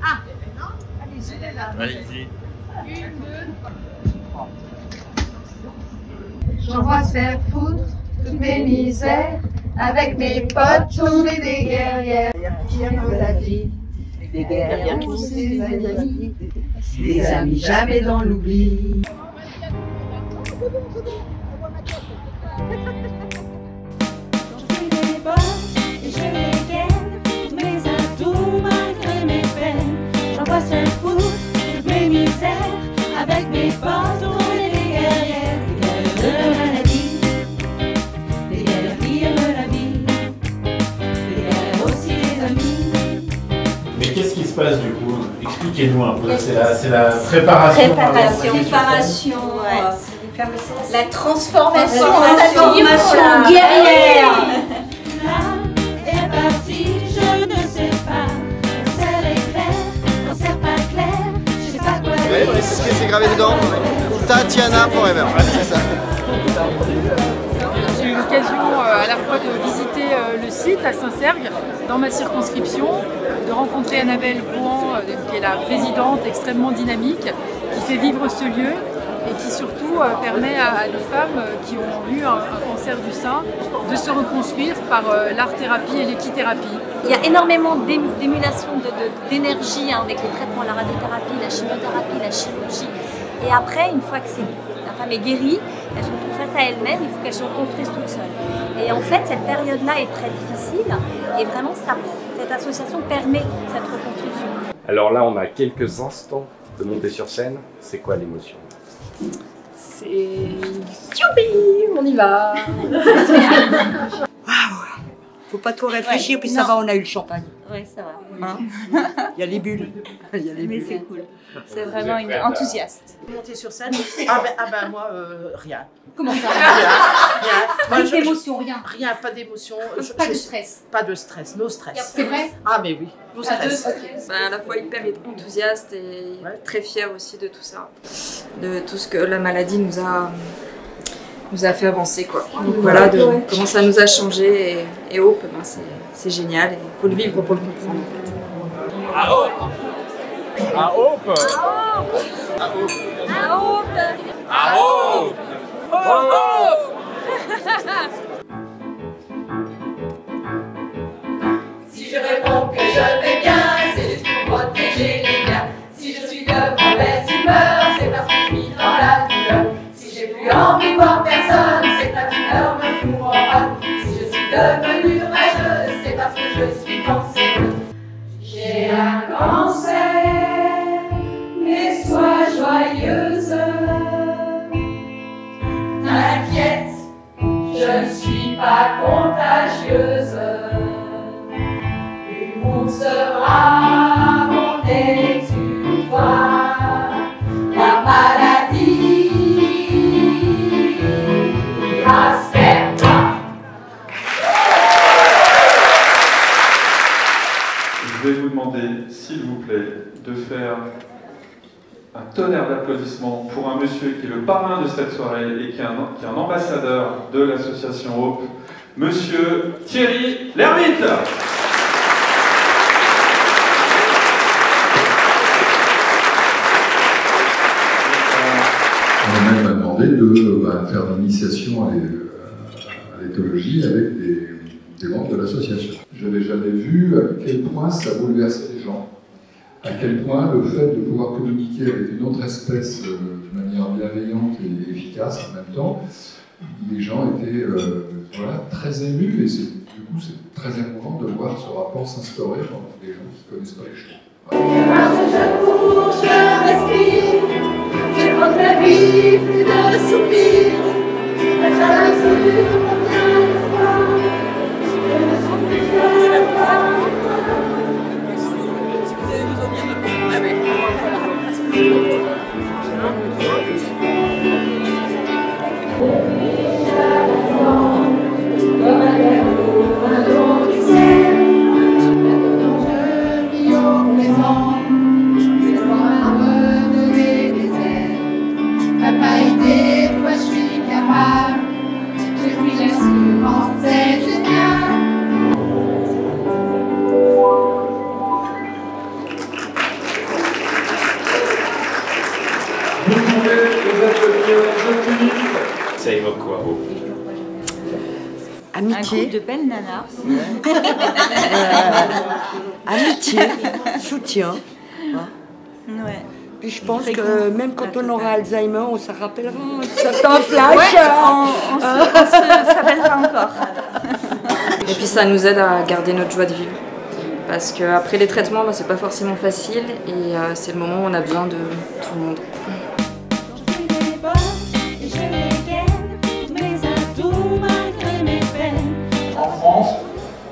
Ah, non? Allez-y. Allez-y. 1, 2, 3. J'envoie se faire foutre toutes mes misères. Avec mes potes, on est des guerrières qui aiment la vie. Des guerrières qui sont des amis. Des amis jamais dans l'oubli. Je fais mes bottes et je les gaine. Tous mes atouts malgré mes peines. J'envoie se faire foutre toutes mes misères. Avec mes potes, on est des guerrières. Des guerrières de la maladie. Des guerrières qui aiment la vie. Des guerrières aussi des amis. Mais qu'est-ce qui se passe du coup? Expliquez-nous un peu. C'est la préparation. Préparation, la transformation Transformation guerrière. Là est parti, je ne sais pas. Cancer est clair, cancer pas clair. Je sais pas quoi dire. Ouais, c'est ce qui s'est gravé dedans. Tatiana Forever. C'est ça. J'ai eu l'occasion à la fois de visiter le site à Saint-Sergue, dans ma circonscription, de rencontrer Annabelle Bouhan, qui est la présidente extrêmement dynamique, qui fait vivre ce lieu et qui surtout permet à des femmes qui ont eu un cancer du sein de se reconstruire par l'art-thérapie et l'équithérapie. Il y a énormément d'émulation d'énergie avec les traitements, la radiothérapie, la chimiothérapie, la chirurgie. Et après, une fois que la femme est guérie, elle se retrouve face à elle-même, il faut qu'elle se reconstruise toute seule. Et en fait, cette période-là est très difficile et vraiment, cette association permet cette reconstruction. Alors là, on a quelques instants de monter sur scène. C'est quoi l'émotion? C'est... Youpi, on y va. Faut pas trop réfléchir, puis ça va, on a eu le champagne. Oui, ça va. Hein, il y a les bulles. Il y a les bulles. Mais c'est cool. C'est vraiment une enthousiaste. Monter sur scène? Ah ben moi, rien. Comment ça? Rien. Pas d'émotion, rien. Rien, pas d'émotion. Pas de stress. Pas de stress, no stress. C'est vrai? Ah mais oui, no stress. À la fois hyper enthousiaste et très fière aussi de tout ça. De tout ce que la maladie nous a fait avancer, quoi. Donc voilà, de comment ça nous a changé et Hope, ben, c'est génial. Il faut le vivre pour le comprendre en fait. À Hope! À Hope! À Hope! À Hope! Si je réponds que je vais bien, c'est juste pour protéger les biens. Si je suis de mauvaise humeur, c'est parce que je vis dans la douleur. Si j'ai plus envie de voir personne, c'est que la douleur me fout en rate. Si je suis devenue rageuse, c'est parce que je suis cancéreuse. J'ai un cancer, mais sois joyeuse. T'inquiète, je ne suis pas contagieuse. L'humour sera mon exutoire. La maladie ira se faire voir. Je vais vous demander, s'il vous plaît, de faire un tonnerre d'applaudissements pour un monsieur qui est le parrain de cette soirée et qui est un ambassadeur de l'association Hope, monsieur Thierry Lhermitte. On m'a même demandé de faire l'initiation à l'éthologie avec des membres de l'association. Je n'avais jamais vu à quel point ça bouleversait les gens, à quel point le fait de pouvoir communiquer avec une autre espèce de manière bienveillante et efficace en même temps, les gens étaient voilà, très émus et du coup c'est très émouvant de voir ce rapport s'instaurer entre des gens qui ne connaissent pas les choses. Je cours, je respire, je prends la vie, plus de soupirs. Ça m'assure, bien l'espoir, je me sens plus seule. Comme un gâteau, un don qui sert. Maintenant je vis au présent. L'espoir me donner des ailes. N'a pas idée de quoi je suis capable. J'ai pris la Ça évoque quoi? Amitié. Un groupe de belles nanas. Amitié, soutien. Ouais. Puis je pense que même quand on aura Alzheimer, on s'en rappellera. Certains flashs. Ouais, on s'appellera encore. Et puis ça nous aide à garder notre joie de vivre. Parce qu'après les traitements, bah, c'est pas forcément facile et c'est le moment où on a besoin de tout le monde. En France,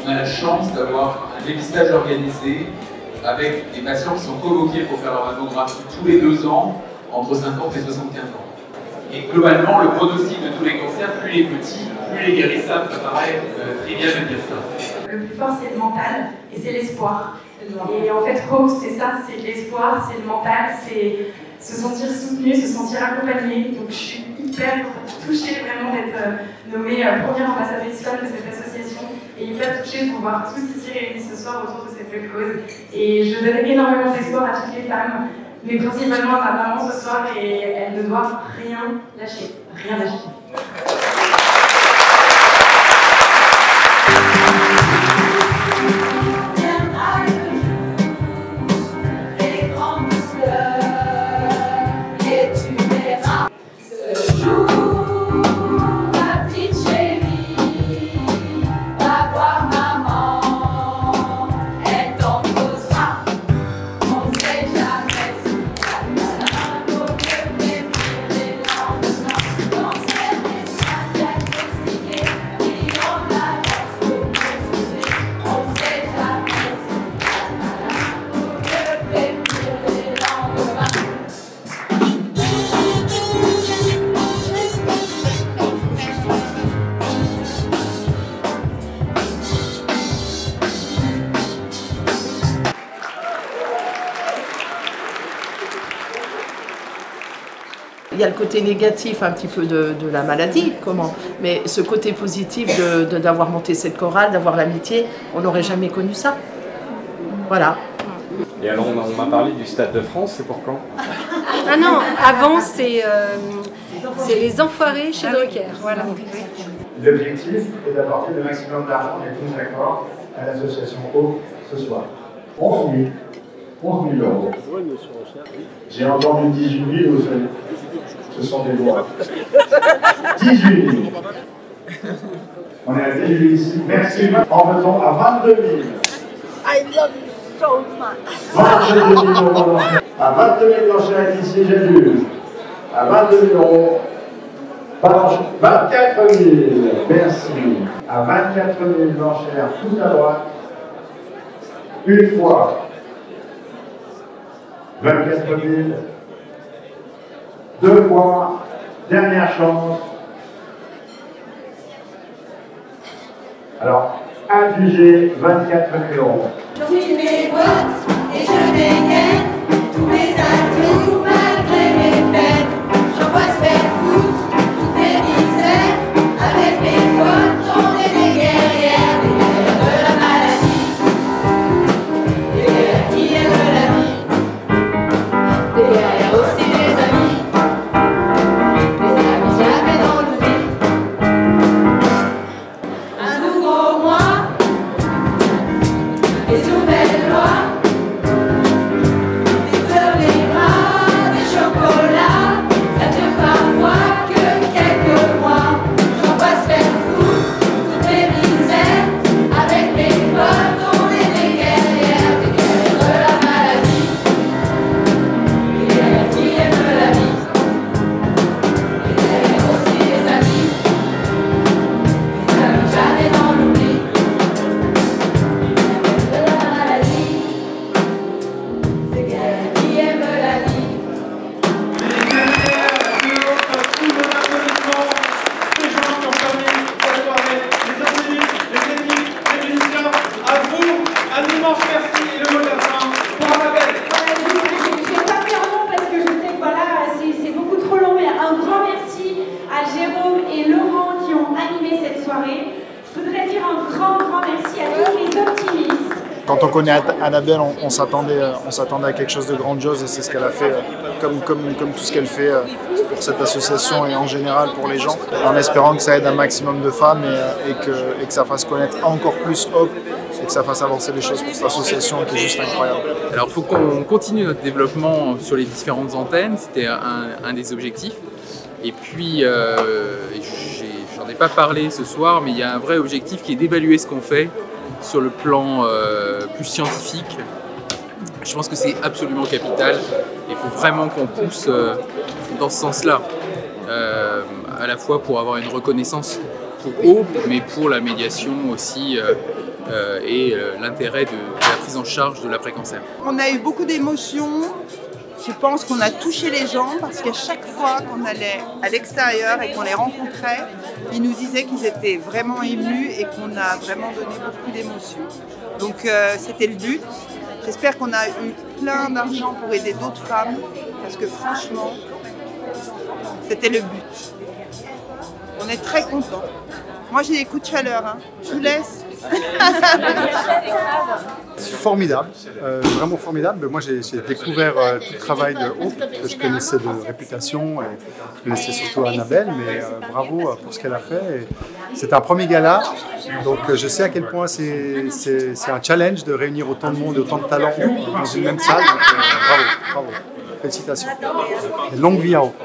on a la chance d'avoir un dépistage organisé avec des patients qui sont convoqués pour faire leur mammographie tous les 2 ans, entre 50 et 75 ans. Et globalement, le pronostic de tous les cancers, plus il est petit, plus il est guérissable, ça paraît trivial de dire ça. Le plus fort, c'est le mental et c'est l'espoir. Et en fait, Hope, c'est ça, c'est l'espoir, c'est le mental, c'est se sentir soutenu, se sentir accompagné. Donc je suis hyper touchée vraiment d'être nommée première ambassadrice femme de cette association et hyper touchée de vous voir tous ici réunis ce soir autour de cette belle cause. Et je donne énormément d'espoir à toutes les femmes, mais principalement à ma maman ce soir et elle ne doit rien lâcher, rien lâcher. Il y a le côté négatif un petit peu de la maladie, mais ce côté positif d'avoir monté cette chorale, d'avoir l'amitié, on n'aurait jamais connu ça. Voilà. Et alors on m'a parlé du Stade de France, c'est pour quand? Ah non, avant c'est les enfoirés chez Drucker. Voilà. L'objectif est d'apporter le maximum d'argent, on est tous d'accord, à l'association Hope ce soir. 11 000 euros. J'ai entendu 18 000 aussi. Ce sont des lois. 18 000. On est à 18 000 ici. Merci. En faisant à 22 000. I love you so much. 22 000 euros d'enchères. À 22 000 d'enchères ici, j'ai lu. À 22 000 euros. 24 000. Merci. À 24 000 d'enchères tout à droite. Une fois. 24 000. 2 fois. Dernière chance. Alors, adjugé 24 000 euros. Je suis mes bottes et je dégaine tous mes atouts malgré mes peines. J'envoie se faire foutre toutes mes misères. Avec mes potes, on est des guerrières de la maladie, des guerrières qui aiment la vie, des guerrières aussi des amis jamais dans l'oubli. Un nouveau mois, des nouvelles lois. connaît Annabelle, on s'attendait à quelque chose de grandiose et c'est ce qu'elle a fait, comme tout ce qu'elle fait pour cette association et en général pour les gens, en espérant que ça aide un maximum de femmes et que ça fasse connaître encore plus Hope et que ça fasse avancer les choses pour cette association qui est juste incroyable. Alors il faut qu'on continue notre développement sur les différentes antennes, c'était un des objectifs. Et puis, j'en ai pas parlé ce soir, mais il y a un vrai objectif qui est d'évaluer ce qu'on fait sur le plan plus scientifique. Je pense que c'est absolument capital. Il faut vraiment qu'on pousse dans ce sens-là, à la fois pour avoir une reconnaissance pour Hope, mais pour la médiation aussi et l'intérêt de la prise en charge de l'après-cancer. On a eu beaucoup d'émotions. Je pense qu'on a touché les gens parce qu'à chaque fois qu'on allait à l'extérieur et qu'on les rencontrait, ils nous disaient qu'ils étaient vraiment émus et qu'on a vraiment donné beaucoup d'émotions. Donc c'était le but. J'espère qu'on a eu plein d'argent pour aider d'autres femmes parce que franchement, c'était le but. On est très contents. Moi j'ai des coups de chaleur, hein. Je vous laisse. Formidable, vraiment formidable. Moi j'ai découvert tout le travail de Hope que je connaissais de réputation et je connaissais surtout Annabelle, mais bravo pour ce qu'elle a fait. C'est un premier gala, donc je sais à quel point c'est un challenge de réunir autant de monde et autant de talents dans une même salle. Donc, bravo, félicitations. Et longue vie à Hope.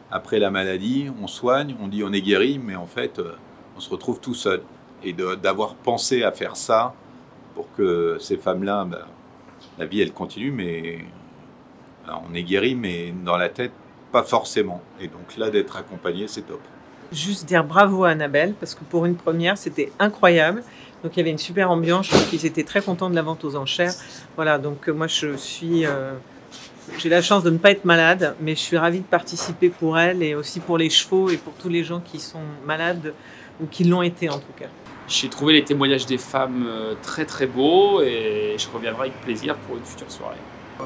Après la maladie, on soigne, on dit on est guéri, mais en fait on se retrouve tout seul. Et d'avoir pensé à faire ça pour que ces femmes-là, la vie elle continue, mais on est guéri, mais dans la tête, pas forcément. Et donc là, d'être accompagné, c'est top. Juste dire bravo à Annabelle, parce que pour une première, c'était incroyable. Donc il y avait une super ambiance, je pense qu'ils étaient très contents de la vente aux enchères. Voilà, donc moi je suis... j'ai la chance de ne pas être malade, mais je suis ravie de participer pour elle et aussi pour les chevaux et pour tous les gens qui sont malades ou qui l'ont été en tout cas. J'ai trouvé les témoignages des femmes très très beaux et je reviendrai avec plaisir pour une future soirée.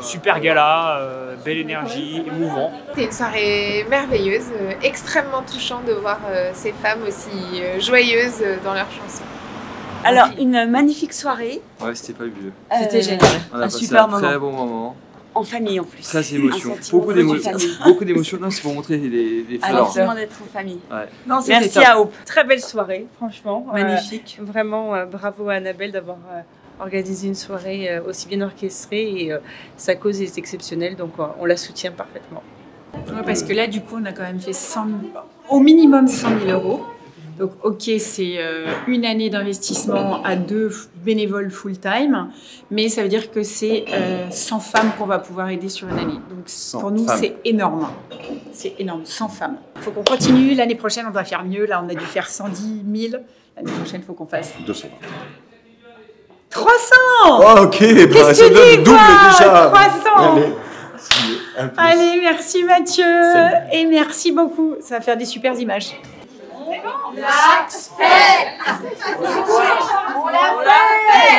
Super gala, belle énergie, émouvant. C'était une soirée merveilleuse, extrêmement touchant de voir ces femmes aussi joyeuses dans leurs chansons. Alors, une magnifique soirée. Ouais, c'était fabuleux. C'était génial. On a Un passé super un très moment. bon moment. En famille en plus. Ça, c'est émotion. Beaucoup d'émotions. Non, c'est pour montrer les fleurs. Alors, vraiment d'être en famille. Ouais. Non, merci à Hope. Très belle soirée, franchement. Magnifique. Vraiment, bravo à Annabelle d'avoir organisé une soirée aussi bien orchestrée et sa cause est exceptionnelle, donc on la soutient parfaitement. Ouais, parce que là, du coup, on a quand même fait au minimum 100 000 €. Donc, ok, c'est une année d'investissement à 2 bénévoles full-time, mais ça veut dire que c'est 100 femmes qu'on va pouvoir aider sur une année. Donc, pour nous, c'est énorme. C'est énorme, 100 femmes. Il faut qu'on continue. L'année prochaine, on doit faire mieux. Là, on a dû faire 110 000. L'année prochaine, il faut qu'on fasse 200. 300. Oh, ok, bah, ça donne le double déjà. 300. Allez, merci Mathieu. Salut. Et merci beaucoup. Ça va faire des super images. On l'a fait! On l'a fait!